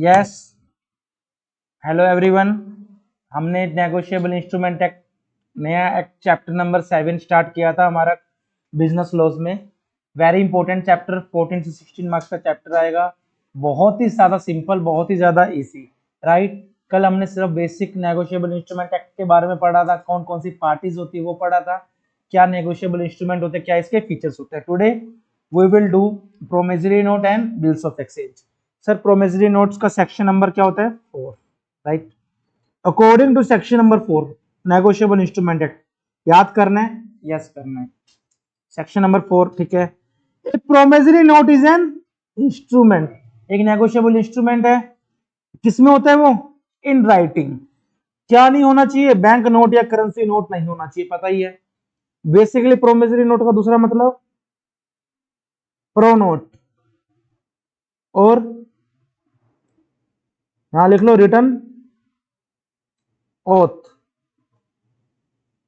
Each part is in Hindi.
Yes, hello everyone. हमने नेगोशिएबल इंस्ट्रूमेंट एक्ट नया एक्ट चैप्टर नंबर 7 स्टार्ट किया था हमारा बिजनेस लॉज में। वेरी इंपॉर्टेंट चैप्टर, 14 से 16 मार्क्स का चैप्टर आएगा। बहुत ही ज़्यादा सिंपल, बहुत ही ज़्यादा इजी, राइट। कल हमने सिर्फ बेसिक नेगोशिएबल इंस्ट्रूमेंट एक्ट के बारे में पढ़ा था, कौन कौन सी पार्टीज होती है वो पढ़ा था, क्या नेगोशिएबल इंस्ट्रूमेंट होते हैं, क्या इसके फीचर्स होते हैं। Today we will do promissory note and bills of exchange. Sir promissory notes का सेक्शन नंबर क्या होता है? 4, right. According to section number 4 negotiable instrument act, याद करना है? यस करना है। सेक्शन नंबर 4, ठीक है। A promissory note is an instrument, एक नेगोशिएबल इंस्ट्रूमेंट है। किसमें होता है वो? In writing. क्या नहीं होना चाहिए? बैंक नोट या करेंसी नोट नहीं होना चाहिए, पता ही है। बेसिकली प्रोमिसरी नोट का दूसरा मतलब प्रो नोट, और यहां लिख लो रिटर्न ओथ,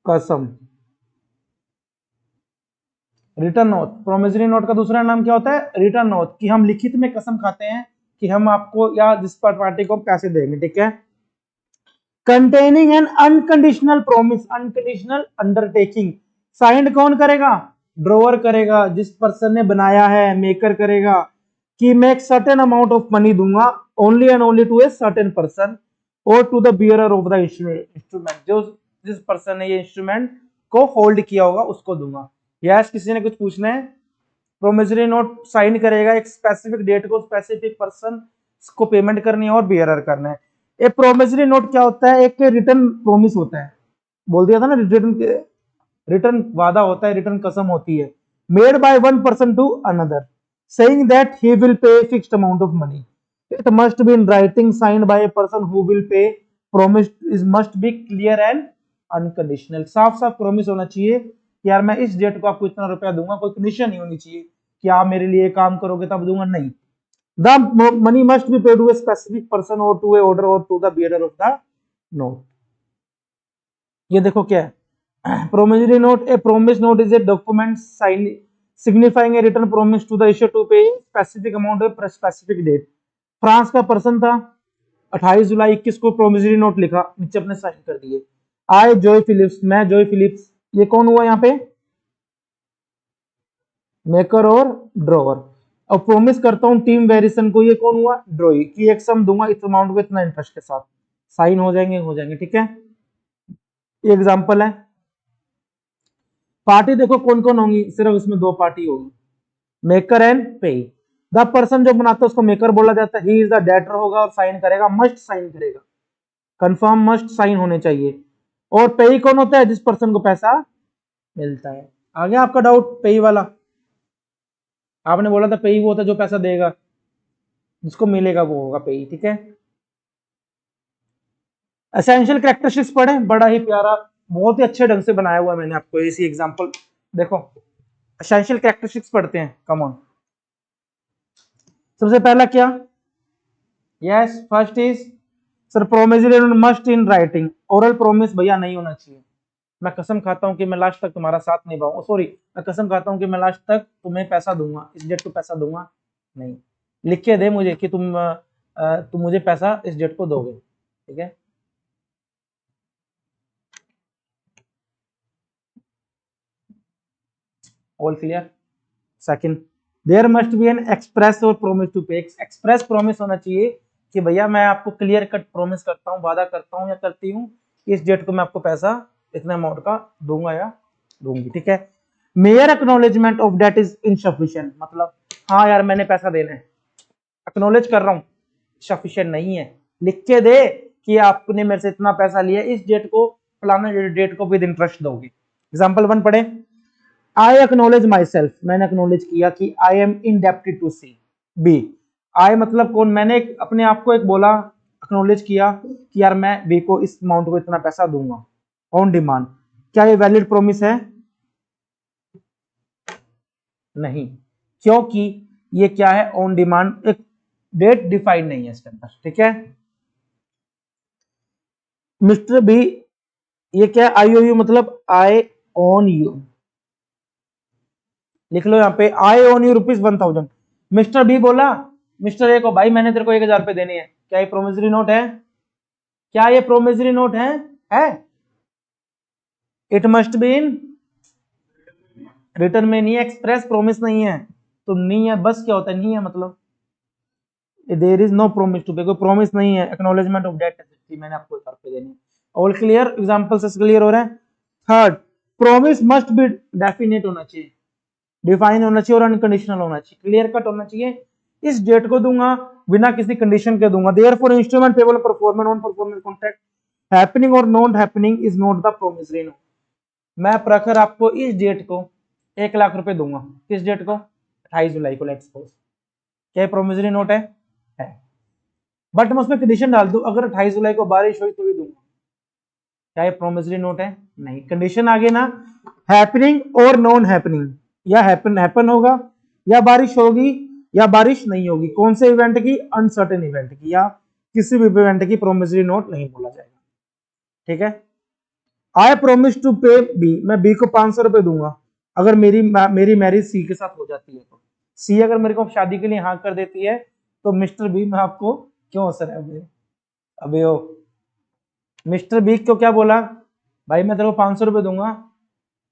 कसम। रिटर्न ओथ, प्रोमिसरी नोट का दूसरा नाम क्या होता है? रिटर्न ओथ, कि हम लिखित में कसम खाते हैं कि हम आपको या जिस पार्टी को पैसे देंगे, ठीक है। Containing N unconditional promise, unconditional undertaking. Signed कौन करेगा? ड्रॉवर करेगा, जिस पर्सन ने बनाया है, मेकर करेगा कि मैं एक सर्टेन अमाउंट ऑफ मनी दूंगा only and only to a certain person और to the bearer of the instrument, जो जिस पर्सन ने ये इंस्ट्रूमेंट को होल्ड किया होगा उसको दूंगा। यस, किसी ने कुछ पूछना है? प्रोमिसरी नोट साइन करेगा, एक स्पेसिफिक डेट को स्पेसिफिक पर्सन को पेमेंट करनी है और बियरर करना है। ए प्रोमिसरी नोट क्या होता है? एक रिटर्न प्रोमिस होता है, बोल दिया था ना, रिटर्न वादा होता है, रिटर्न कसम होती है, made by one person to another saying that he will pay a fixed amount of money. It must be in writing, signed by a person who will pay. Promise is must be clear and unconditional. साफ साफ प्रॉमिस होना चाहिए कि यार मैं इस डेट को आपको इतना रुपया दूंगा, कोई कंडीशन नहीं होनी चाहिए कि आप मेरे लिए काम करोगे तब दूंगा, नहीं। The money must be paid to a specific person or to a order or to the bearer of the note. ये देखो क्या है promissory note. A promise note is a document sign signifying a written promise to the issuer to pay specific amount of specific date. France का पर्सन था, 28 जुलाई 21 को प्रोमिसरी नोट लिखा, नीचे अपने साइन कर दिए। आई जॉय फिलिप्स, मैं जॉय फिलिप्स, ये कौन हुआ यहाँ पे? मेकर और ड्रॉवर। अब प्रोमिस करता हूँ टीम वेरिसन को, ये कौन हुआ? ड्रॉई, की एक सम दूंगा इस अमाउंट को इतना इंटरेस्ट के साथ, साइन हो जाएंगे, ठीक है। ये एग्जांपल है। पार्टी देखो कौन कौन होंगी, सिर्फ इसमें 2 पार्टी होगी, मेकर एंड पे। द पर्सन जो बनाता है उसको मेकर बोला जाता है, ही इज द डेटर होगा और साइन करेगा, मस्ट साइन करेगा, कंफर्म मस्ट साइन होने चाहिए। और पेई कौन होता है? जिस पर्सन को पैसा मिलता है। आ गया आपका डाउट पेई वाला? आपने बोला था पेई वो होता है जो पैसा देगा, जिसको मिलेगा वो होगा पेई, ठीक है। एसेंशियल कैरेक्टरिस्टिक्स पढ़े, बड़ा ही प्यारा, बहुत ही अच्छे ढंग से बनाया हुआ मैंने आपको। इसी एग्जांपल देखो, एसेंशियल कैरेक्टरिस्टिक्स पढ़ते हैं, कम ऑन। सबसे पहला क्या? Yes, first is sir promissory note must in writing. Oral promise भैया नहीं होना चाहिए। मैं कसम खाता हूं कि मैं लास्ट तक तुम्हारा साथ निभाऊंगा, सॉरी, मैं कसम खाता हूं कि मैं लास्ट तक तुम्हें पैसा दूंगा, इस डेट को पैसा दूंगा, नहीं। लिख के दे मुझे कि तुम मुझे पैसा इस डेट को दोगे, ठीक है। All clear? Second, there must be an express और promise to pay. Express promise होना चाहिए कि भैया मैं आपको क्लियर कट प्रोमिस करता हूँ, वादा करता हूँ या करती हूँ कि इस डेट को मैं आपको पैसा इतने अमाउंट का दूंगा या दूंगी, ठीक है। Mere acknowledgement of debt is insufficient, मतलब हाँ यार मैंने पैसा देना है, एक्नॉलेज कर रहा हूँ, सफिशिएंट नहीं है। लिख के दे कि आपने मेरे से इतना पैसा लिया, इस डेट को फलाना डेट को विद इंटरेस्ट दोगे। एग्जाम्पल 1 पढ़े। आई एक्नोलेज माई सेल्फ, मैंने एक्नोलेज किया कि I am indebted to C B. I मतलब कौन? मैंने अपने आप को एक बोला, एक्नोलेज किया कि यार मैं बी को इस अमाउंट को इतना पैसा दूंगा ऑन डिमांड। क्या ये वैलिड प्रोमिस है? नहीं, क्योंकि ये क्या है? ऑन डिमांड, एक डेट डिफाइंड नहीं है इसके अंदर, ठीक है। मिस्टर बी, ये क्या है? आई ओ यू मतलब आई ऑन यू, लिख लो यहाँ पे आई ओन यू ₹1000। मिस्टर बी बोला मिस्टर ए को, भाई मैंने तेरे को 1000 रुपए देने हैं, क्या ये प्रोमिसरी नोट है? क्या ये प्रोमिसरी नोट है? It must be in return में, नहीं एक्सप्रेस प्रॉमिस नहीं है तो नहीं है, बस क्या होता है, नहीं है मतलब there is no promise to pay, कोई प्रॉमिस नहीं है, एक्नॉलेजमेंट ऑफ डेट मैंने आपको एक पे देनी है। All clear? एग्जांपल से क्लियर हो रहा है? Third, promise must be definite होना चाहिए, डिफाइन होना चाहिए और अनकंडीशनल होना चाहिए, क्लियर कट होना चाहिए। इस डेट को दूंगा बिना किसी कंडीशन के दूंगा। Therefore instrument payable performance on performance contract happening और not happening is not the promissory note. मैं प्रखर आपको इस डेट को 1 लाख रुपए दूंगा, किस डेट को? 28 जुलाई को, लेट्स सपोज। क्या प्रोमिसरी नोट है? बट मैं उसमें कंडीशन डाल दूं, अगर 28 जुलाई को बारिश हुई तो भी दूंगा। क्या ये प्रोमिसरी नोट है? नहीं। कंडीशन आगे ना, हैपनिंग और नॉन हैपनिंग, या हैपन होगा या बारिश होगी या बारिश नहीं होगी। कौन से इवेंट की? अनसर्टेन इवेंट की, या किसी भी इवेंट की प्रोमिसरी नोट नहीं बोला जाएगा। ठीक है। आई प्रोमिस टू पे बी, मैं बी को 500 रुपए दूंगा अगर मेरी मैरिज सी के साथ हो जाती है तो। सी अगर मेरे को शादी के लिए हाँ कर देती है तो मिस्टर बी, मैं आपको क्यों असर है अबे ओ मिस्टर बी को क्या बोला? भाई मैं तेरे को 500 रुपए दूंगा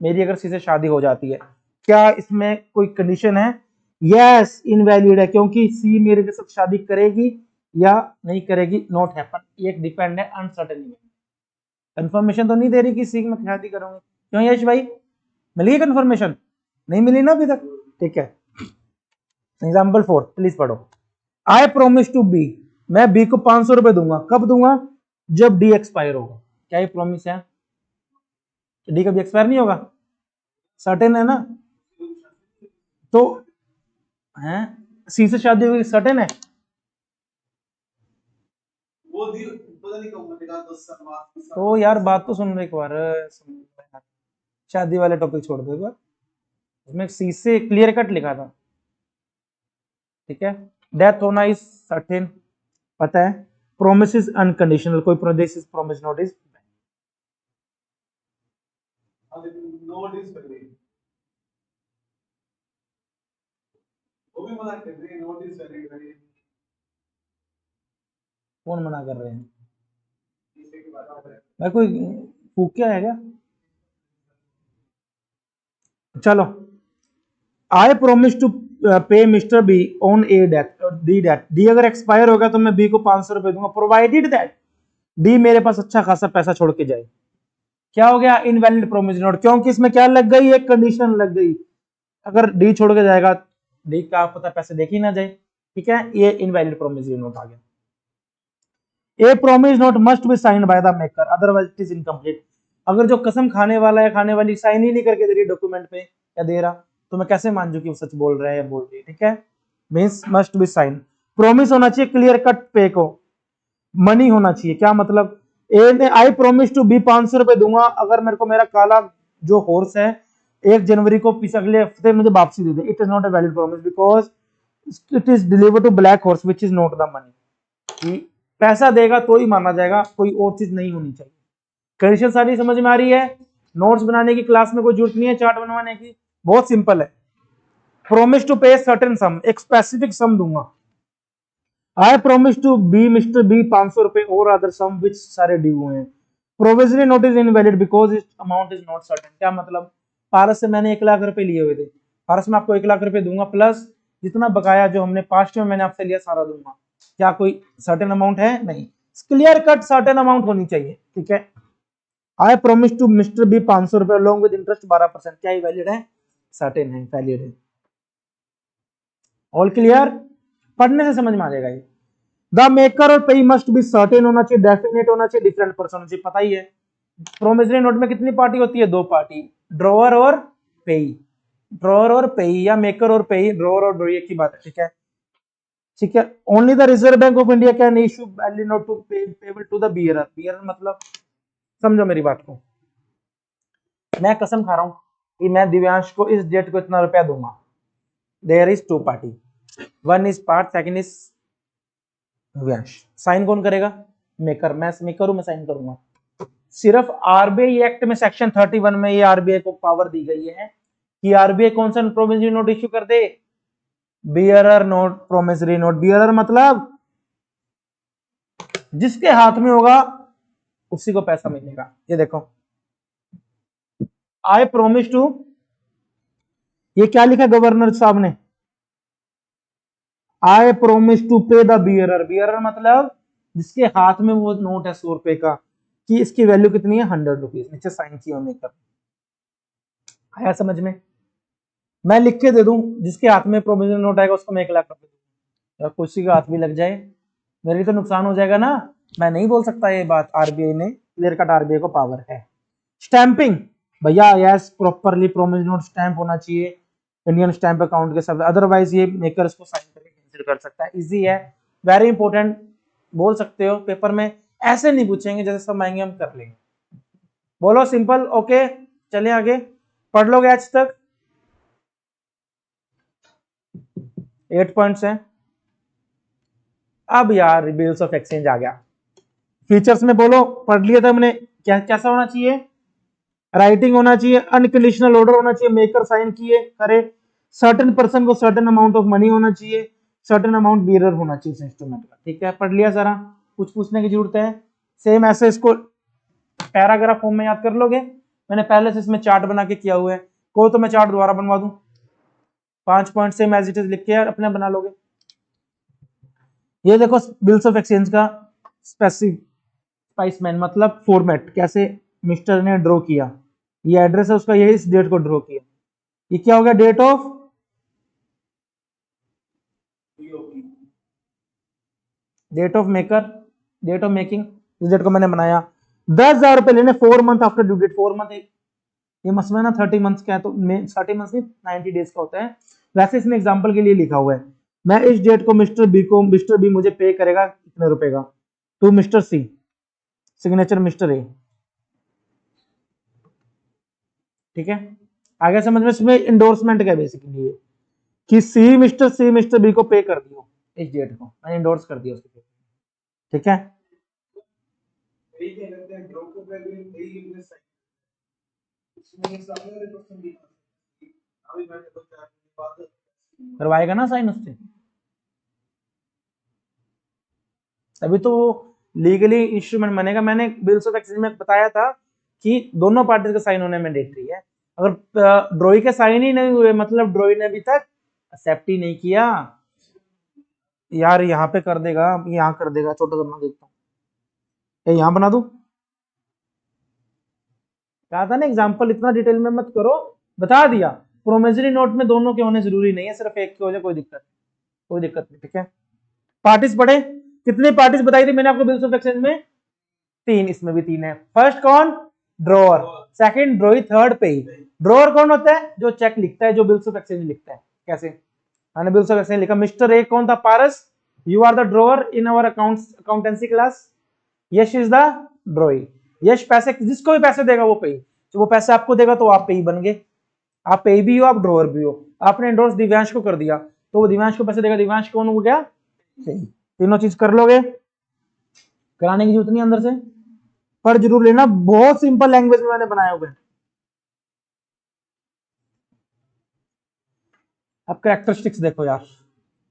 मेरी अगर सी से शादी हो जाती है। क्या इसमें कोई कंडीशन है? यस, इनवैलिड है, क्योंकि सी मेरे के साथ शादी करेगी या नहीं करेगी, नॉट हैपन। ये एक डिपेंड है अनसर्टेन इवेंट। कंफर्मेशन तो नहीं दे रही कि सी में शादी करूंगी। क्यों यश भाई, मिली कंफर्मेशन? नहीं मिली ना अभी तक। ठीक है। एग्जाम्पल 4 प्लीज पढ़ो। आई प्रोमिस टू बी, मैं बी को 500 रुपए दूंगा। कब दूंगा? जब डी एक्सपायर होगा। क्या ये प्रॉमिस है? डी कभी एक्सपायर नहीं होगा, सर्टेन है ना। तो है सी से शादी होगी, सर्टेन है। तो यार बात तो सुन रहे एक बार, शादी वाले टॉपिक छोड़ दो एक बार, उसमें सी से क्लियर कट लिखा था। ठीक है। डेथ होना इज सर्टेन, पता है। प्रोमिस इज अनकंडीशनल, कोई प्रोमिस नोट इज कौन मना कर रहे हैं भाई? कोई फूकिया है क्या? चलो, I promise to pay mister B on a date, D date, D अगर एक्सपायर होगा तो मैं बी को 500 रुपए दूंगा, प्रोवाइडेड दैट डी मेरे पास अच्छा खासा पैसा छोड़ के जाए। क्या हो गया? इनवैलिड प्रोमिस नोट, क्योंकि इसमें क्या लग गई? एक कंडीशन लग गई, अगर डी छोड़ के जाएगा डी का पता पैसे देख ही ना जाए। ठीक है, ये इनवैलिड प्रोमिस नोट आ गया। A promise note must be signed by the maker otherwise it is incomplete. अगर जो कसम खाने वाला है, खाने वाली साइन ही नहीं करके दे रही डॉक्यूमेंट पे या दे रहा, तो मैं कैसे मान जू कि वो सच बोल रहा है या बोल रही है? ठीक है, means must be sign. Promise होना चाहिए क्लियर कट पे को, मनी होना चाहिए। क्या मतलब? ए ने आई प्रोमिस टू बी 500 रुपए दूंगा अगर मेरे को मेरा काला जो हॉर्स है 1 जनवरी को अगले हफ्ते मुझे वापसी दे दे। It is not a valid promise because it is delivered to black horse which is not the money. पैसा देगा तो ही माना जाएगा, कोई और चीज नहीं होनी चाहिए। कंडीशन सारी समझ में आ रही है? नोट्स बनाने की क्लास में कोई जरूरत नहीं है, चार्ट बनवाने की, बहुत सिंपल है। Promise to pay certain sum, एक स्पेसिफिक सम दूंगा। I promise to B mister B 500 रुपए और अदर सम विच सारे ड्यू हुए हैं। Provisionary note is invalid because it amount is not certain. क्या मतलब? पारस से मैंने 1 लाख रुपए लिए हुए थे, पारस में आपको 1 लाख रुपए दूंगा प्लस जितना बकाया जो हमने पास्ट में मैंने आपसे लिया सारा दूंगा। क्या कोई सर्टेन अमाउंट है? नहीं। क्लियर कट सर्टेन अमाउंट होनी चाहिए। ठीक है। I promise to mister B 500 रुपए अलोंग विद इंटरेस्ट 12%। क्या वैलिड है? सर्टेन है, वैलिड है। All clear? पढ़ने से समझ में आ जाएगा ये। द मेकर और पेई मस्ट बी सर्टेन होना चाहिए, डेफिनेट होना चाहिए, डिफरेंट पर्सन होना चाहिए, पता ही है। प्रोमिसरी नोट में कितनी पार्टी होती है? 2 पार्टी, ड्रॉवर और पेई। ड्रॉवर और पेई या मेकर और पेई, ड्रॉवर और ड्रॉयर की बात है। ठीक है, ठीक है। Only the Reserve Bank of India can issue valid note to payable to the bearer. Bearer मतलब समझो मेरी बात को, मैं कसम खा रहा हूं कि मैं दिव्यांश को इस डेट को इतना रुपया दूंगा। There is 2 party, one is part, second is Divyansh. Sign कौन करेगा? मेकर। मैं मेकर हूं, मैं साइन करूंगा। सिर्फ आरबीआई एक्ट में सेक्शन 31 में ये आरबीआई को पावर दी गई है कि आरबीआई कौन सा प्रोमिसरी नोट इश्यू कर दे? Bearer note, promissory note. Bearer मतलब जिसके हाथ में होगा उसी को पैसा मिलेगा। ये देखो, आई प्रोमिस टू, ये क्या लिखा गवर्नर साहब ने, आई प्रोमिस टू पे द बियरर। बियरर मतलब जिसके हाथ में वो नोट है 100 रुपए का, कि इसकी वैल्यू कितनी है 100 रुपीज, नीचे साइन किया मेकर। आया समझ में? मैं लिख के दे दूं, जिसके हाथ में प्रोविजनल नोट आएगा उसको मैं 1 लाख रुपए दूं, किसी का हाथ भी लग जाए मेरी तो नुकसान हो जाएगा ना। मैं नहीं बोल सकता ये बात, आरबीआई ने क्लियर कट, आरबीआई को पावर है। स्टैंपिंग, भैया yes properly provisional note stamp होना चाहिए इंडियन स्टैंप अकाउंट के साथ, अदरवाइज ये मेकर इसको साइन करके कैंसिल कर सकता है। इजी है, वेरी इंपॉर्टेंट, बोल सकते हो पेपर में, ऐसे नहीं पूछेंगे जैसे सब आएंगे हम कर लेंगे। बोलो सिंपल, ओके चले आगे, पढ़ लोगे आज तक? 8 पॉइंट्स हैं। अब यार बिल्स ऑफ एक्सचेंज आ गया, फीचर्स में बोलो, पढ़ लिया था हमने, क्या कैसा होना चाहिए, राइटिंग होना चाहिए, अनकंडीशनल ऑर्डर होना चाहिए, मेकर साइन किए करे, सर्टेन पर्सन को सर्टेन अमाउंट ऑफ मनी होना चाहिए, सर्टेन अमाउंट बियरर होना चाहिए उस इंस्ट्रूमेंट का। ठीक है, पढ़ लिया सारा, कुछ पूछने की जरूरत है? सेम ऐसे इसको पैराग्राफ फॉर्म में याद कर लोगे, मैंने पहले से इसमें चार्ट बना के किया हुआ है, को तो मैं चार्ट दोबारा बनवा दूं, 5 point same as it is लिख के यार अपने बना लोगे। ये देखो बिल्स ऑफ एक्सचेंज का स्पाइसमैन मतलब फॉर्मेट, कैसे मिस्टर ने ड्रॉ किया, ये एड्रेस है उसका, यही इस डेट को ड्रॉ किया, ये क्या हो गया, date of maker, date of making, इस डेट को मैंने बनाया। 10,000 रुपए लेने 4 month after due date, 4 month ये मसला ना 30 मंथ्स का है, तो 30 मंथ नहीं 90 डेज का होता है, वैसे इसमें एग्जांपल के लिए लिखा हुआ है। मैं इस डेट को मिस्टर बी मुझे पे करेगा कितने रुपए का, to mister C, signature mister A. ठीक है, आगे समझ में? इसमें इंडोर्समेंट का बेसिकली ये कि सी मिस्टर बी को पे कर दियो इस डेट को, मैंने इंडोर्स कर दिया उसको। ठीक है, करवाएगा ना साइन उससे, तभी तो लीगली इंस्ट्रूमेंट बनेगा। मैंने बिल्स ऑफ एक्सचेंज में बताया था कि दोनों पार्टीज का साइन होना मैंडेटरी है। अगर ड्रॉई के साइन ही नहीं हुए, मतलब ड्रॉई ने अभी तक एक्सेप्ट ही नहीं किया, यार यहाँ पे कर देगा, यहाँ कर देगा, छोटा सा बना देता हूँ, यहाँ बना दू, कहा था ना एग्जाम्पल इतना डिटेल में मत करो, बता दिया। प्रोमिसरी नोट में दोनों के होने जरूरी नहीं है, सिर्फ एक के हो जाए कोई दिक्कत नहीं। ठीक है, पार्टीज पढ़े, कितने पार्टीज बताई थी मैंने आपको बिल्स ऑफ एक्सचेंज में? 3, इसमें भी 3 है। फर्स्ट कौन? ड्रॉअर, सेकंड ड्रॉई, थर्ड पे। ड्रॉअर कौन होता है? जो चेक लिखता है, जो बिल्स ऑफ एक्सचेंज लिखता है। कैसे? मैंने बिल्स ऑफ एक्सचेंज लिखा, मिस्टर ए कौन था? Paras, you are the drawer in our accountancy class, Yash is the drawee. Yash पैसे, जिसको भी पैसे देगा वो पे, तो वो पैसे आपको देगा तो आप पे ही बन गए, आप पे भी हो, आप ड्रॉअर भी हो। आपने एंडोर्स दिव्यांश को कर दिया तो वो दिव्यांश को पैसे देगा, दिव्यांश कौन हो गया? सही। तीनों चीज कर लोगे, कराने की जरूरत नहीं अंदर से, पर जरूर लेना, बहुत सिंपल लैंग्वेज में मैंने बनाया हुआ है। अब कैरेक्टरिस्टिक्स देखो यार,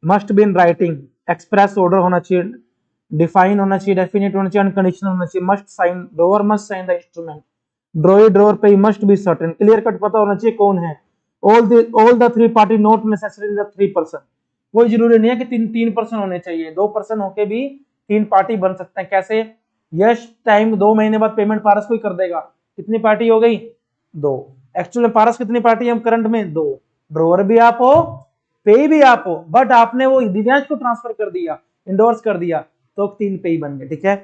must be in writing, express order होना चाहिए, डिफाइन होना चाहिए, डेफिनेट होना चाहिए, अनकंडीशनल होना चाहिए, must sign, drawer must sign the instrument, drawer pay must be certain, clear cut पता होना चाहिए कौन है, all the 3 party not necessary the 3 person, कोई जरूरी नहीं है कि 3 पर्सन होने चाहिए, 2 पर्सन होके भी 3 पार्टी बन सकते हैं। कैसे? यश टाइम 2 महीने बाद पेमेंट पारस को ही कर देगा, कितनी पार्टी हो गई? 2। एक्चुअल में पारस कितनी पार्टी है करंट में? 2। ड्रॉअर भी आप हो, पे भी आप हो, बट आपने वो दिव्यांश को ट्रांसफर कर दिया, इंडोर्स कर दिया, तो 3 पे ही बन गए। ठीक है,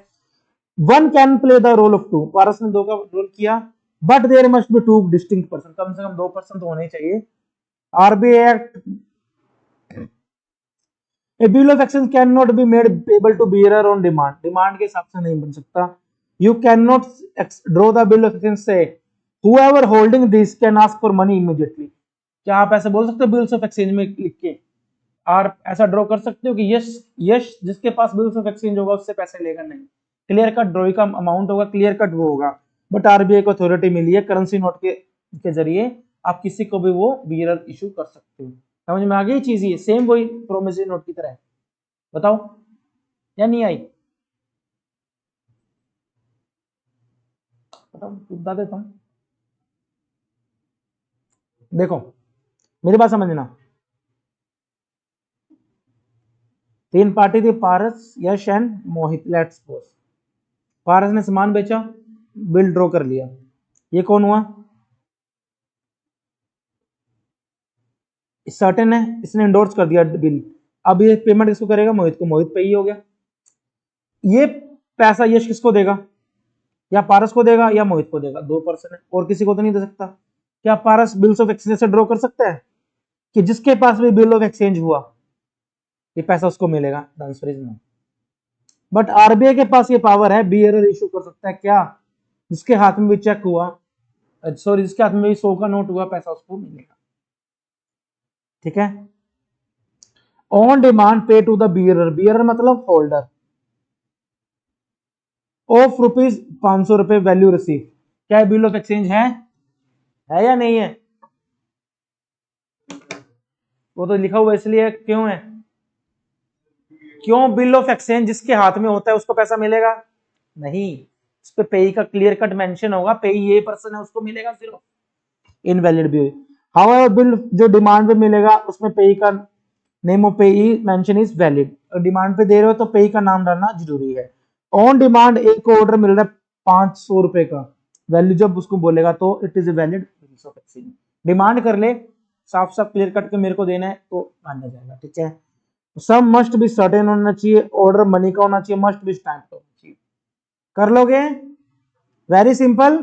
1 can play the role of 2, Paras ने 2 का रोल किया, but there must be 2 distinct person, कम से कम 2 पर्सन तो होने ही चाहिए। RBI act, A bill of exchange cannot be made payable to bearer on demand, demand के हिसाब से नहीं बन सकता। You cannot draw the bill of exchange say whoever holding this can ask for money immediately, क्या आप ऐसे बोल सकते हो बिल्स ऑफ एक्सचेंज में लिख के, और ऐसा ड्रॉ कर सकते हो कि यश जिसके पास बिल्स ऑफ एक्सचेंज होगा उससे पैसे लेगा? नहीं, क्लियर कट ड्रॉ का अमाउंट होगा, क्लियर कट वो होगा, बट आरबीआई को अथॉरिटी मिली है करेंसी नोट के जरिए आप किसी को भी वो बियरर इशू कर सकते हो। समझ में आ गई चीज? ये सेम वही प्रोमिसरी नोट की तरह है, बताओ या नहीं आई? बता देता हूँ, देखो मेरी बात समझना। 3 पार्टी थी, पारस, यश एंड मोहित। लेट्स सपोज पारस ने सामान बेचा, बिल ड्रॉ कर लिया, ये कौन हुआ? सर्टेन है, इसने इंडोर्स कर दिया बिल। अब ये पेमेंट किसको करेगा? मोहित को। मोहित पे ही हो गया। ये पैसा यश किसको देगा? या पारस को देगा या मोहित को देगा, 2 पर्सन है, और किसी को तो नहीं दे सकता। क्या पारस बिल्स ऑफ एक्सचेंज से ड्रॉ कर सकता है कि जिसके पास भी बिल ऑफ एक्सचेंज हुआ ये पैसा उसको मिलेगा? Answer is no. But RBI के पास ये पावर है, बियरर इशू कर सकता है। क्या? जिसके हाथ में भी चेक हुआ, सॉरी जिसके हाथ में भी 100 का नोट हुआ, पैसा उसको मिलेगा। ठीक है। ऑन डिमांड पे टू द बियरर, बियरर मतलब होल्डर, ऑफ ₹500 वैल्यू रिसीव। क्या बिल ऑफ एक्सचेंज है या नहीं है? वो तो लिखा हुआ इसलिए क्यों है? क्यों? बिल ऑफ एक्सचेंज जिसके हाथ में होता है उसको पैसा मिलेगा नहीं, उस पे पेई का क्लियर कट मेंशन होगा, पेई ये पर्सन है उसको मिलेगा सिर्फ, इनवैलिड भी। हाउएवर बिल जो डिमांड पे मिलेगा उसमें पेई का नेम ऑफ पेई मेंशन इज वैलिड। डिमांड पे दे रहे हो तो पेई का नाम डालना जरूरी है। ऑन डिमांड एक को ऑर्डर मिल रहा है ₹500 का, वैल्यू जब उसको बोलेगा तो it is a valid bill of exchange. Demand कर ले, साफ साफ क्लियर कट के मेरे को देना है तो माना जाएगा। ठीक है। सम मस्ट बी सर्टेन होना चाहिए, ऑर्डर मनी का होना चाहिए, मस्ट बी स्टैम्प होना चाहिए। कर लोगे? Very simple.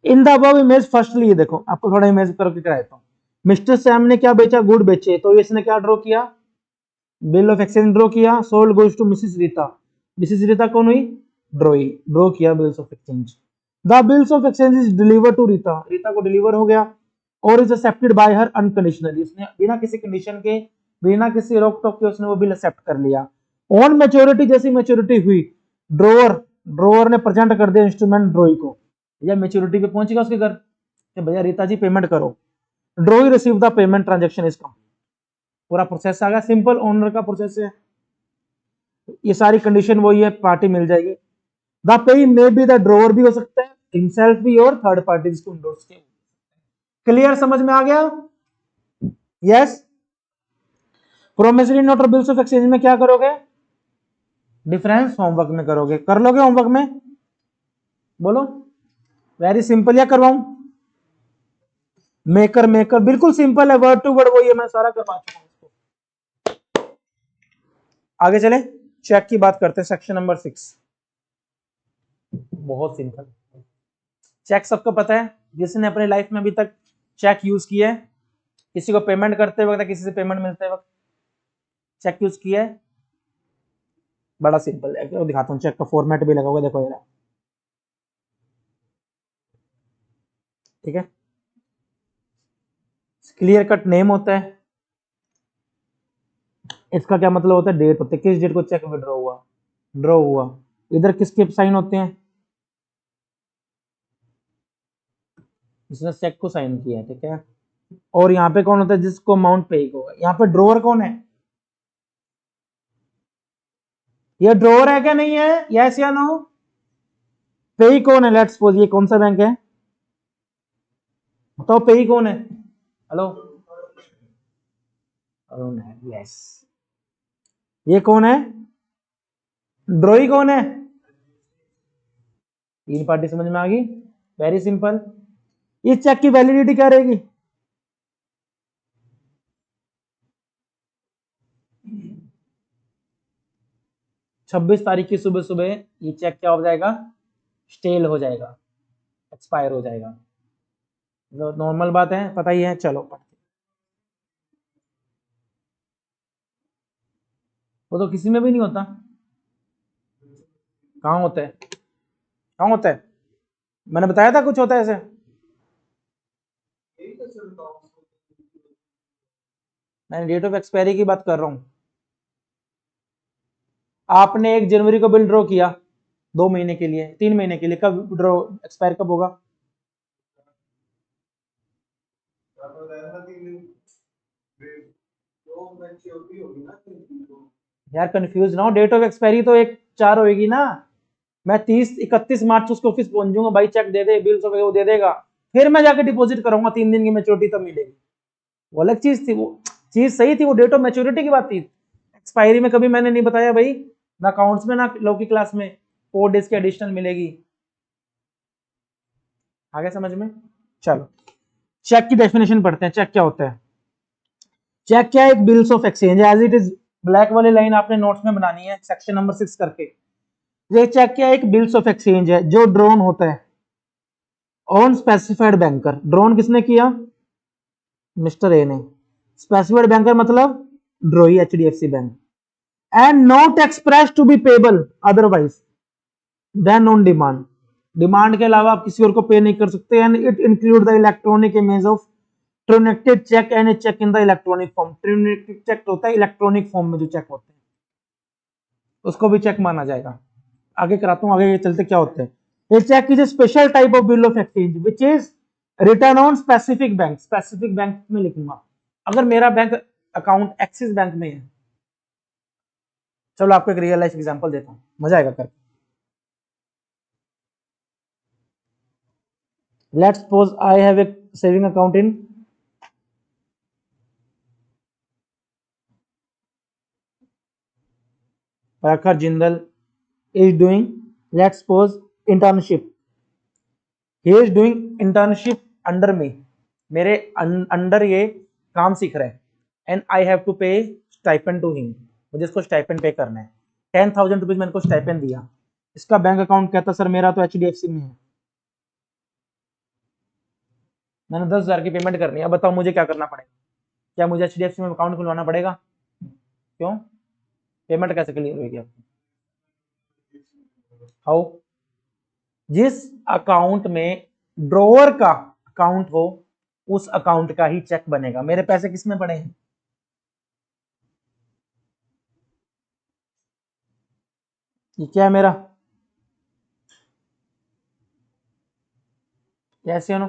In the above image firstly, ये देखो आपको थोड़ा इमेज करके कराता हूँ। मिस्टर सैम ने क्या बेचा? गुड बेचे, तो इसने क्या ड्रॉ किया? बिल ऑफ एक्सचेंज ड्रॉ किया। Sold goes to Mrs Rita, Mrs Rita कौन हुई? ड्रॉ किया bills of exchange. The bills of exchange is deliver to Rita, Rita को डिलीवर हो गया, और is accepted by her unconditionally, उसने बिना किसी कंडीशन के, बिना किसी रोक टोक के उसने वो बिल एक्सेप्ट कर लिया। ऑन मैच्योरिटी, जैसी मैच्योरिटी हुई, ड्रोवर ने प्रेजेंट कर दिया इंस्ट्रूमेंट ड्रॉई को, या मैच्योरिटी पे पहुंच गया उसके घर कि भैया रीता जी पेमेंट करो, ड्रॉई receive the payment, transaction is complete. पूरा प्रोसेस आ गया, सिंपल ओनर का प्रोसेस है। ये सारी कंडीशन वही है, पार्टी मिल जाएगी। The pay may be the drawer भी हो सकता है, हिमसेल्फ भी, और थर्ड पार्टी जिसको इंडोर्स किया। क्लियर? समझ में आ गया? यस। प्रोमिसरी नोट और बिल्स ऑफ एक्सचेंज में क्या करोगे? डिफरेंस होमवर्क में करोगे। कर लोगे होमवर्क में? बोलो। वेरी सिंपल, या करवाऊं? मेकर बिल्कुल सिंपल है, वर्ड टू वर्ड वही है, मैं सारा करवा चुका हूं। आगे चले, चेक की बात करते हैं, सेक्शन नंबर 6। बहुत सिंपल। चेक सबको पता है, जिसने अपनी लाइफ में अभी तक चेक यूज किया है, किसी को पेमेंट करते वक्त, किसी से पेमेंट मिलते वक्त चेक यूज किया है। बड़ा सिंपल है, तो दिखाता हूँ, चेक का फॉर्मेट भी लगा हुआ, देखो ये। ठीक है। क्लियर कट नेम होता है, इसका क्या मतलब होता है? डेट होता है, किस डेट को चेक विड्रॉ हुआ, ड्रॉ हुआ। इधर किसके साइन होते हैं? जिसने चेक को साइन किया है। ठीक है। और यहाँ पे कौन होता है? जिसको अमाउंट पे होगा। यहाँ पे ड्रॉवर कौन है? ये ड्रॉवर है क्या नहीं है? यस या नो? पेई कौन है? लेट्स सपोज ये कौन सा बैंक है बताओ, पेई कौन है? हेलो, अरुण है। यस। ये कौन है? ड्रॉई कौन है? तीन पार्टी समझ में आ गई? Very simple. इस चेक की वैलिडिटी क्या रहेगी? छब्बीस तारीख की सुबह सुबह ये चेक क्या हो जाएगा? स्टेल हो जाएगा, एक्सपायर हो जाएगा। नॉर्मल बात है, पता ही है। चलो, वो तो किसी में भी नहीं होता। कहाँ होता है? कहाँ होता है? मैंने बताया था कुछ होता है ऐसे। मैं डेट ऑफ एक्सपायरी की बात कर रहा हूं। आपने 1 जनवरी को बिल ड्रॉ किया 2 महीने के लिए, 3 महीने के लिए, कब ड्रॉ एक्सपायर कब होगा? यार कंफ्यूज ना हो, डेट ऑफ एक्सपायरी तो 1/4 होगी ना। मैं 30-31 मार्च उसके ऑफिस पहुंच जाऊंगा, भाई चेक दे दे, बिल्स वगैरह वो दे देगा, फिर मैं जाके डिपॉजिट करूंगा, 3 दिन की मैच्योरिटी तब मिलेगी। वो अलग चीज थी, वो चीज सही थी, वो डेट ऑफ मैच्योरिटी की बात थी। एक्सपायरी में कभी मैंने नहीं बताया भाई, ना अकाउंट्स में ना लॉ की क्लास में 4 डेज की एडिशनल मिलेगी। आगे समझ में? चलो चेक की डेफिनेशन पढ़ते हैं। चेक क्या होता है? चेक क्या है? एक bills of exchange, as it is black वाली लाइन आपने नोट्स में बनानी है सेक्शन नंबर 6 करके। ये चेक क्या है? एक बिल्स ऑफ एक्सचेंज है जो ड्रॉन होता है ऑन स्पेसिफाइड बैंकर। ड्रॉन किसने किया? मिस्टर ए ने। स्पेसिफाइड बैंकर मतलब drawee HDFC bank. And not express to be payable otherwise than on demand. Demand के अलावा आप किसी और को पे नहीं कर सकते। And it include the electronic image of truncated cheque and a cheque in the electronic form. Truncated cheque होता है इलेक्ट्रॉनिक फॉर्म में जो चेक होते हैं, उसको भी चेक माना जाएगा। आगे कराता हूं, आगे चलते क्या होते हैं। ये cheque is a special type of bill of exchange which is return on specific bank. Specific bank में लिखूंगा। अगर मेरा बैंक अकाउंट एक्सिस बैंक में है, चलो आपको एक रियल लाइफ एग्जांपल देता हूं, मजा आएगा करके। Let's suppose I have a saving account in प्रखर Jindal is doing, let's suppose, internship. He is doing internship under me, मेरे अंडर ये काम सीख रहे हैं। एंड आई हैव टू पे स्टाइपेंड टू हिम, मुझे इसको स्टाइपेंड पे करना है। 10,000 रुपीज मैंने को स्टाइपेंड दिया। इसका बैंक अकाउंट कहता सर मेरा तो एचडीएफसी में है, मैंने 10,000 की पेमेंट करनी है, बताओ मुझे क्या करना पड़ेगा? क्या मुझे एचडीएफसी में अकाउंट खुलवाना पड़ेगा? क्यों? पेमेंट कैसे क्लियर होगी आपकी? हाउ? जिस अकाउंट में ड्रॉवर का अकाउंट हो उस अकाउंट का ही चेक बनेगा। मेरे पैसे किसमें पड़े हैं? ये क्या है मेरा? कैसे हो?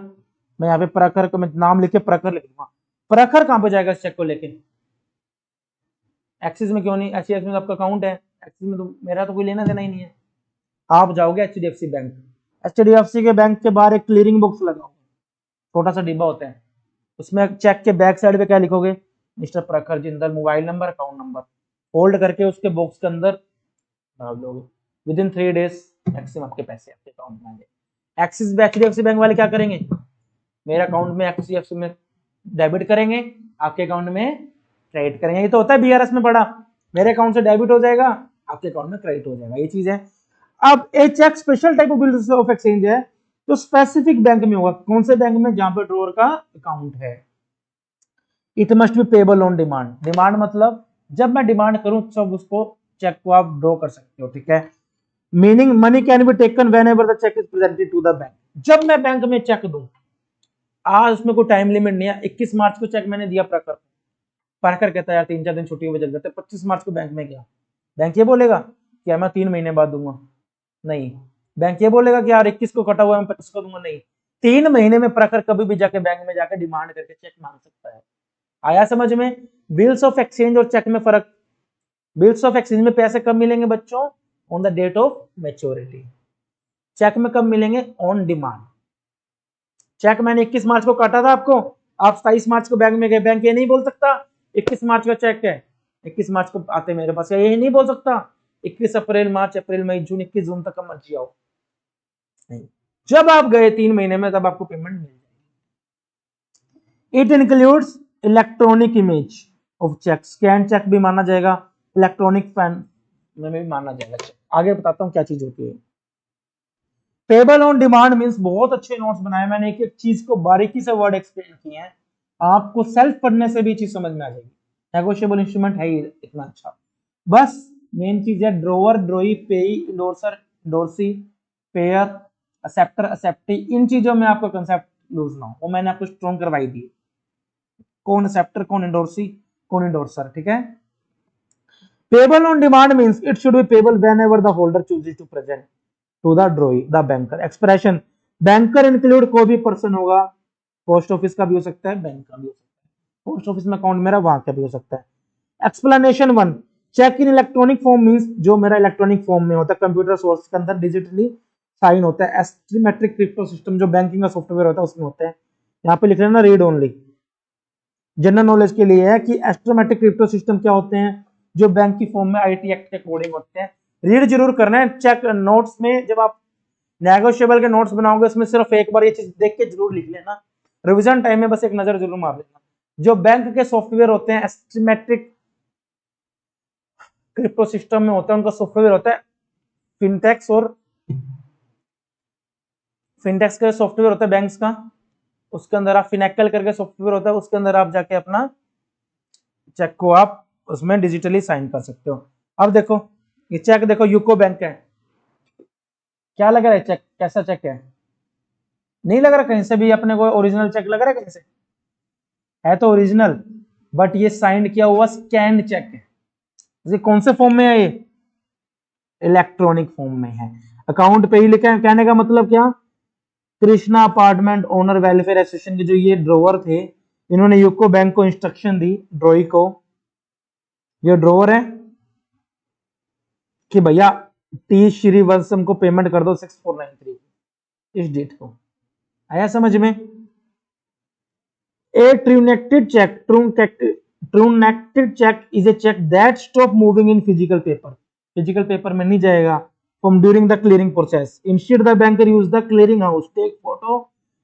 मैं यहाँ पे प्रखर को मैं नाम लिख के प्रखर लिख दूंगा। प्रखर कहां पे जाएगा इस चेक को लेके? एक्सिस में क्यों नहीं? एचडीएफसी में आपका अकाउंट है, एक्सिस में तो मेरा तो कोई लेना देना ही नहीं है। आप जाओगे एचडीएफसी बैंक, एचडीएफसी के बैंक के बाहर एक क्लियरिंग बॉक्स लगा होगा, छोटा सा डिब्बा होता है, उसमें चेक के बैक साइड पे क्या लिखोगे? मिस्टर प्रखर Jindal, mobile number, account number, hold करके उसके बॉक्स के अंदर डाल दोगे। विद इन 3 डेज मैक्सिमम आपके पैसे आपके अकाउंट में आएंगे। एक्सिस एचडीएफसी बैंक वाले क्या करेंगे? मेरे अकाउंट में एचडीएफसी में डेबिट करेंगे, आपके अकाउंट में क्रेडिट करेंगे। ये तो होता है बीआरएस में पड़ा, मेरे अकाउंट से डेबिट हो जाएगा, आपके अकाउंट में क्रेडिट हो जाएगा, ये चीज है। अब a cheque special type of bill of exchange है तो स्पेसिफिक बैंक में होगा। कौन से बैंक में? जहां पे ड्रॉवर का अकाउंट है। It must be payable on demand. Demand मतलब जब मैं डिमांड करूं तब उसको चेक को आप ड्रॉ कर सकते हो, ठीक है। Meaning money can be taken whenever the cheque is presented to the bank. जब मैं बैंक में चेक दूं, आज उसमें कोई टाइम लिमिट नहीं है। 21 मार्च को चेक मैंने दिया प्रखर, प्रखर कहता है यार 3-4 दिन छुट्टी में चल जाते, 25 मार्च को बैंक में गया, बैंक ये बोलेगा कि मैं 3 महीने बाद दूंगा? नहीं। बैंक ये बोलेगा कि यार 21 को कटा हुआ मैं 25 को दूंगा? नहीं। 3 महीने में प्रखर कभी भी जाके बैंक में जाके डिमांड करके चेक मांग सकता है। आया समझ में? बिल्स ऑफ एक्सचेंज और चेक में फर्क। बिल्स ऑफ एक्सचेंज में पैसे कब मिलेंगे बच्चों? On the date of maturity. Cheque में कब मिलेंगे? On demand. चेक मैंने 21 मार्च को काटा था आपको, आप 27 मार्च को बैंक में गए, बैंक ये नहीं बोल सकता 21 मार्च का चेक है, 21 मार्च को आते मेरे पास, ये नहीं बोल सकता 21 अप्रैल, मार्च, अप्रैल, मई, जून, 21 जून तक का मर्जी आओ। नहीं, जब आप गए 3 महीने में तब आपको पेमेंट मिल जाएगी। It includes electronic image of cheque. Scan cheque भी माना जाएगा, इलेक्ट्रॉनिक पेन में भी माना जाएगा। आगे बताता हूँ क्या चीज होती है। पेबल ऑन डिमांड मींस, बहुत अच्छे नोट्स बनाए मैंने, एक एक चीज को बारीकी से वर्ड एक्सप्लेन किए हैं, आपको सेल्फ पढ़ने से भी चीज समझ में आ जाएगी। नेगोशिएबल इंस्ट्रूमेंट है ही इतना अच्छा। बस मेन चीज है ड्रोवर, ड्रोई, पेई, इंडोर्सर, इंडोर्सी, पेयर, एक्सेप्टर, एक्सेप्टी, इन चीजों में आपको कंसेप्ट लूज ना हो, वो मैंने आपको स्ट्रॉन्ग करवाई दी। कौन एक्सेप्टर, कौन इंडोर्सी, कौन इंडोर्सर, ठीक है। Payable on demand means it should be payable whenever the holder chooses to present to the drawee the banker. Expression, banker include कोई भी पर्सन होगा, पोस्ट ऑफिस का भी हो सकता है, बैंक का भी हो सकता है, पोस्ट ऑफिस में अकाउंट मेरा वहां का भी हो सकता है। Explanation 1, cheque in electronic form means जो मेरा इलेक्ट्रॉनिक फॉर्म में होता है, कंप्यूटर सोर्स के अंदर डिजिटली साइन होता है। एसिमेट्रिक क्रिप्टो सिस्टम जो बैंकिंग का सॉफ्टवेयर होता है उसमें होता है। यहाँ पे लिख रहे हैं ना रीड ओनली, जनरल नॉलेज के लिए है कि एस्ट्रोमेटिक क्रिप्टो सिस्टम क्या होते हैं, जो बैंक की फॉर्म में आईटी एक्ट के अकॉर्डिंग होते हैं। रीड जरूर करना है। चेक नोट्स में जब आप नेगोशिएबल के नोट्स बनाओगे उसमें सिर्फ एक बार ये चीज देख के जरूर लिख लेना, रिवीजन टाइम में बस एक नजर जरूर मार लेना। जो बैंक के सॉफ्टवेयर होते हैं एस्टिमेट्रिक क्रिप्टो सिस्टम में होता है, उनका सॉफ्टवेयर होता है फिनटेक्स, और फिनटेक्स का सॉफ्टवेयर होता है बैंक्स का, उसके अंदर आप फिनेकल करके सॉफ्टवेयर होता है, उसके अंदर आप जाके अपना चेक को आप उसमें डिजिटली साइन कर सकते हो। अब देखो ये चेक देखो यूको बैंक है, क्या लग रहा है चेक, कैसा चेक है, नहीं लग रहा कहीं से भी अपने को ओरिजिनल चेक लग रहा है कहीं से, है तो ओरिजिनल, बट ये साइन किया हुआ स्कैन चेक है। ये कौन से फॉर्म में है, ये इलेक्ट्रॉनिक फॉर्म में है। अकाउंट पे ही लिखा है, कहने का मतलब क्या, Krishna apartment owner welfare association के जो ये ड्रोवर थे, इन्होंने यूको बैंक को इंस्ट्रक्शन दी, ड्रॉई को, ये ड्रोवर है कि भैया टी श्रीवत्सम को पेमेंट कर दो 6493 इस डेट को। आया समझ में। A truncated cheque, truncated cheque is a cheque that stop moving in physical paper, physical paper में नहीं जाएगा from during the clearing process. Instead, the banker use the clearing house take photo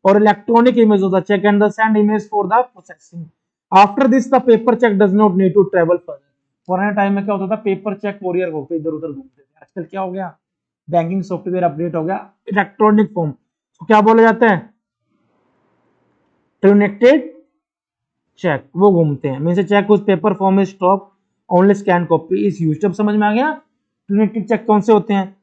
or electronic image of the check and the send image for the processing. After this, the paper check does not need to travel further. पुराने टाइम में क्या होता था, पेपर चेक कोरियर होकर इधर उधर घूमते थे। आजकल क्या हो गया, बैंकिंग सॉफ्टवेयर अपडेट हो गया, इलेक्ट्रॉनिक फॉर्म, तो क्या बोला जाता है, ट्रूनेक्टेड चेक, वो घूमते हैं। मींस चेक उस पेपर फॉर्म में stop, only scan copy is used. अब समझ में आ गया ट्रूनेक्टेड चेक कौन से होते हैं,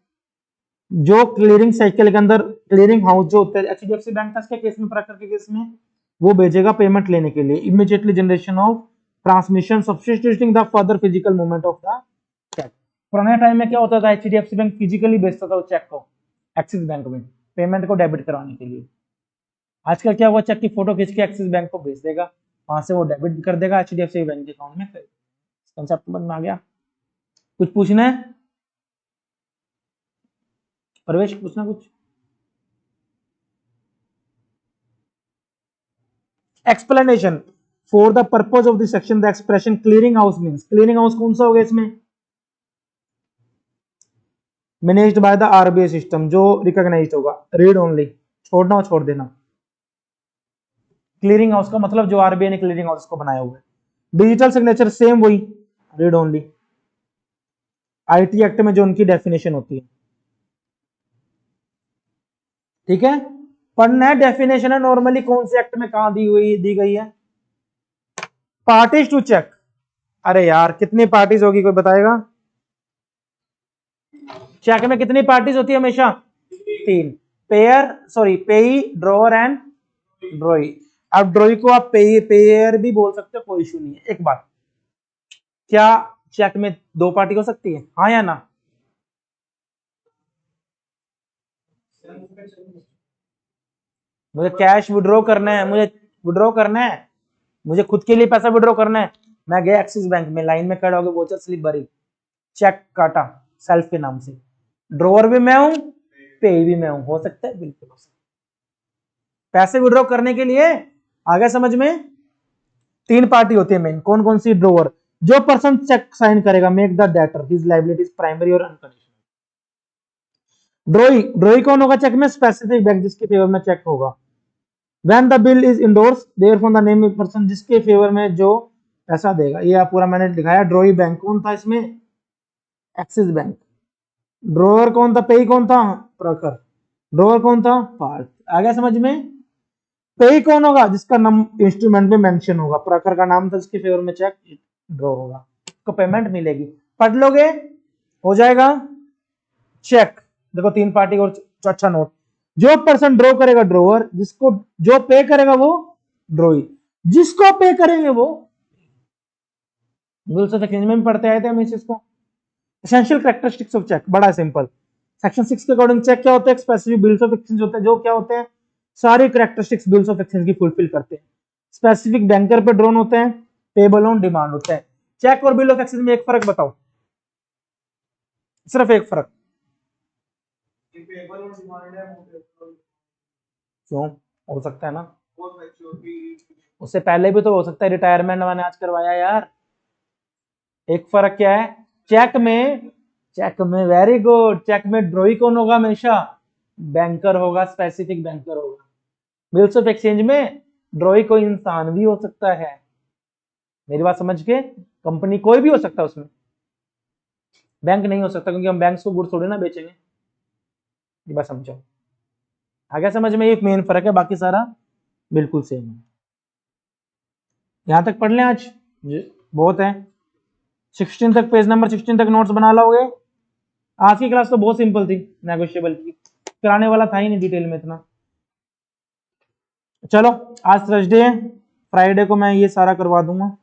जो क्लियरिंग साइकिल के अंदर क्लियरिंग हाउस जो होता है, एचडीएफसी बैंक का केस में, प्रकार के केस में वो भेजेगा पेमेंट लेने के लिए। Immediately generation of transmission substituting the further physical movement of the cheque. पुराने टाइम में क्या होता था, एचडीएफसी बैंक फिजिकली भेजता था चेक को एक्सिस बैंक में पेमेंट को डेबिट करवाने के लिए। आजकल क्या हुआ, चेक की फोटो खींच के एक्सिस बैंक को भेज देगा, वहां से वो डेबिट कर देगा एचडीएफसी बैंक के अकाउंट में। कंसेप्ट समझ में आ गया। कुछ पूछना है प्रवेश, पूछना कुछ। Explanation for the purpose of this section the expression clearing house means, clearing house कौन सा होगा इसमें, managed by the RBI system, जो रिकॉग्नाइज्ड होगा। रीड ओनली, छोड़ना और छोड़ देना। क्लियरिंग हाउस का मतलब जो आरबीआई ने क्लियरिंग हाउस को बनाया हुआ है। डिजिटल सिग्नेचर सेम वही, रीड ओनली। आईटी एक्ट में जो उनकी डेफिनेशन होती है, ठीक है, पढ़ना है। डेफिनेशन है नॉर्मली कौन से एक्ट में कहां दी गई है। पार्टीज टू चेक, अरे यार कितनी पार्टीज होगी कोई बताएगा, चेक में कितनी पार्टीज होती है हमेशा, 3, पेई, ड्रॉवर एंड ड्रॉई। अब ड्रॉई को आप पेयर भी बोल सकते हो, कोई इशू नहीं है। एक बात, क्या चेक में 2 पार्टी हो सकती है, हाँ या ना, मुझे कैश विड्रॉ करना है, मुझे खुद के लिए पैसा विड्रॉ करना है, मैं गया एक्सिस बैंक में, लाइन में खड़ा हो गया, वोचर स्लिप भरी, चेक काटा सेल्फ के नाम से, ड्रॉवर भी मैं हूं, पे भी मैं हूं, हो सकता है, बिल्कुल हो सकता है। पैसे विड्रॉ करने के लिए आगे समझ में 3 पार्टी होती है मेन, कौन कौन सी, ड्रॉवर, जो पर्सन चेक साइन करेगा, make the debtor his liabilities primary और अनकंडीशनल। ड्रॉई कौन होगा चेक में, स्पेसिफिक बैंक जिसके फेवर में चेक होगा। When the bill is endorsed, therefore the name of person जिसके फेवर में जो पैसा देगा, ये पूरा मैंने दिखाया। ड्रॉई बैंक कौन था इसमें, एक्सिस बैंक। ड्रॉवर कौन था, पेई कौन था, प्रखर। ड्रॉवर कौन था, पार्थ। आ गया समझ में। पेई कौन होगा, जिसका नाम इंस्ट्रूमेंट में मेंशन होगा, प्रखर का नाम था, जिसके फेवर में चेक ड्रॉ होगा, उसको पेमेंट मिलेगी। पढ़ लोगे हो जाएगा। चेक देखो 3 पार्टी और अच्छा नोट, जो पर्सन ड्रॉ करेगा ड्रॉवर, जिसको जो पे करेगा वो ड्रॉई, जिसको पे करेंगे वो रूल्स ऑफ एक्सचेंज में पढ़ते आए थे हम इस चीज को। एसेंशियल कैरेक्टरिस्टिक्स ऑफ चेक बड़ा सिंपल, सेक्शन 6 के अकॉर्डिंग चेक क्या होता है, स्पेसिफिक बिल्स ऑफ एक्सचेंज होते हैं, जो क्या होते हैं, सारी कैरेक्टरिस्टिक्स बिल्स ऑफ एक्सचेंज की फुलफिल करते हैं। स्पेसिफिक बैंकर पे ड्रॉन होते हैं, पेबल ऑन डिमांड होता है। चेक और बिल ऑफ एक्सचेंज में एक फर्क बताओ, सिर्फ एक फर्क। क्यों? हो सकता है ना, उससे पहले भी तो हो सकता है, रिटायरमेंट मैंने आज करवाया यार। एक फर्क क्या है, चेक में वेरी गुड, चेक में ड्रॉई कौन होगा हमेशा? बैंकर होगा, स्पेसिफिक बैंकर होगा। बिल्स ऑफ एक्सचेंज में ड्रॉई कोई इंसान भी हो सकता है, मेरी बात समझ के, कंपनी कोई भी हो सकता है उसमें, बैंक नहीं हो सकता, क्योंकि हम बैंक को गुड्स थोड़ी ना बेचेंगे। ये बात समझो, आगे समझ में, एक मेन फर्क है, बाकी सारा बिल्कुल सेम है। यहां तक पढ़ लें आज, बहुत है। 16 तक, पेज नंबर 16 तक नोट्स बना लोगे। आज की क्लास तो बहुत सिंपल थी, नेगोशिएबल की, कराने वाला था ही नहीं डिटेल में इतना। चलो आज थर्सडे है, फ्राइडे को मैं ये सारा करवा दूंगा।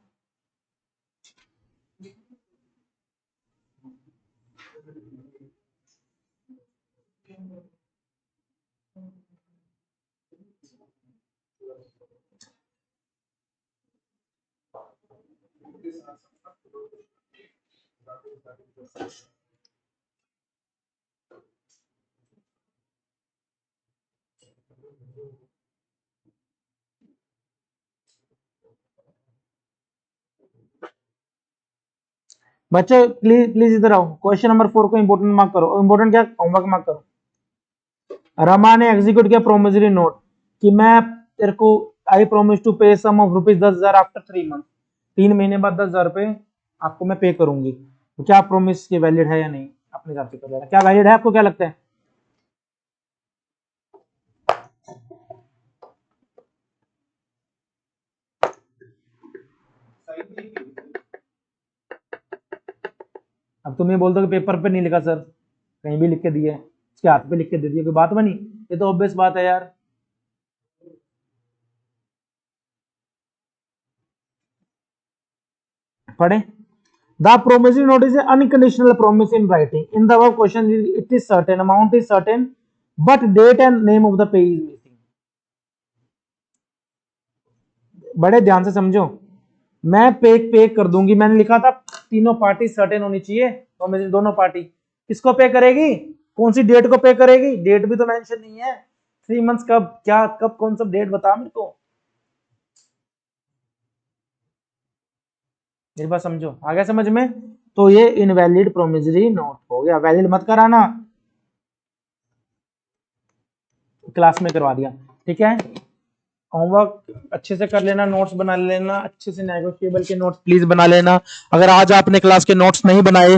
बच्चे प्लीज प्लीज इधर आओ, क्वेश्चन नंबर 4 को इंपोर्टेंट मार्क करो। इंपोर्टेंट क्या, होमवर्क मार्क करो। रमा ने एग्जीक्यूट किया प्रोमिसरी नोट कि मैं तेरे को आई प्रोमिस टू पे सम ऑफ ₹10,000 आफ्टर 3 मंथ, 3 महीने बाद 10,000 रुपए आपको मैं पे करूंगी। तो क्या प्रोमिस के वैलिड है या नहीं, अपने हिसाब से कर लेना, क्या वैलिड है, आपको क्या लगता है? अब तुम ये बोल दो कि पेपर पे नहीं लिखा सर, कहीं भी लिख के दिए, उसके हाथ पे लिख के दे दिए, कोई बात बनी? ये तो ऑब्वियस बात है यार। पढ़े, the promissory note is unconditional promise in writing in the above question, it is certain, amount is certain, but date and name of the pay is missing. बड़े ध्यान से समझो, मैं पे कर दूंगी, मैंने लिखा था तीनों पार्टी सर्टेन होनी चाहिए, प्रोमिसरी दोनों पार्टी, किसको पे करेगी, कौन सी डेट को पे करेगी, डेट भी तो मेंशन नहीं है, 3 मंथ्स कब, क्या कब, कौन सा डेट बता मेरे को, मेरी बात समझो, आ गया समझ में? तो ये इनवैलिड प्रोमिसरी नोट हो गया, वैलिड मत कराना, क्लास में करवा दिया, ठीक है। होमवर्क अच्छे से कर लेना, नोट्स बना लेना अच्छे से, नेगोशिएबल के नोट्स प्लीज बना लेना। अगर आज आपने क्लास के नोट्स नहीं बनाए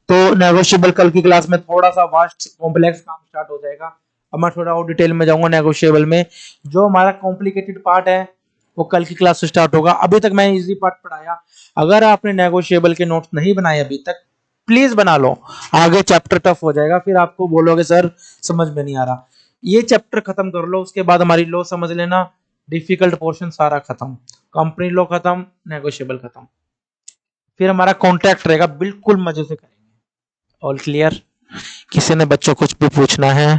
तो नेगोशिएबल कल की क्लास में थोड़ा सा वास्ट कॉम्प्लेक्स काम स्टार्ट हो जाएगा। अब मैं थोड़ा और डिटेल में जाऊंगा नेगोशिएबल में, जो हमारा कॉम्प्लिकेटेड पार्ट है वो कल की क्लास से स्टार्ट होगा। अभी तक मैं इजी पार्ट पढ़ाया, अगर आपने नेगोशिएबल के नोट्स नहीं बनाए अभी तक, प्लीज बना लो, आगे चैप्टर टफ हो जाएगा, फिर आपको बोलोगे सर समझ में नहीं आ रहा। ये चैप्टर खत्म कर लो, उसके बाद हमारी लॉ समझ लेना, डिफिकल्ट पोर्शन सारा खत्म, कंपनी लॉ खत्म, नेगोशिएबल खत्म, फिर हमारा कॉन्ट्रैक्ट रहेगा, बिल्कुल मजे से करेंगे। All clear? किसी ने बच्चों कुछ भी पूछना है?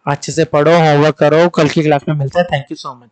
अच्छे से पढ़ो, होमवर्क करो, कल की क्लास में मिलते हैं। Thank you so much.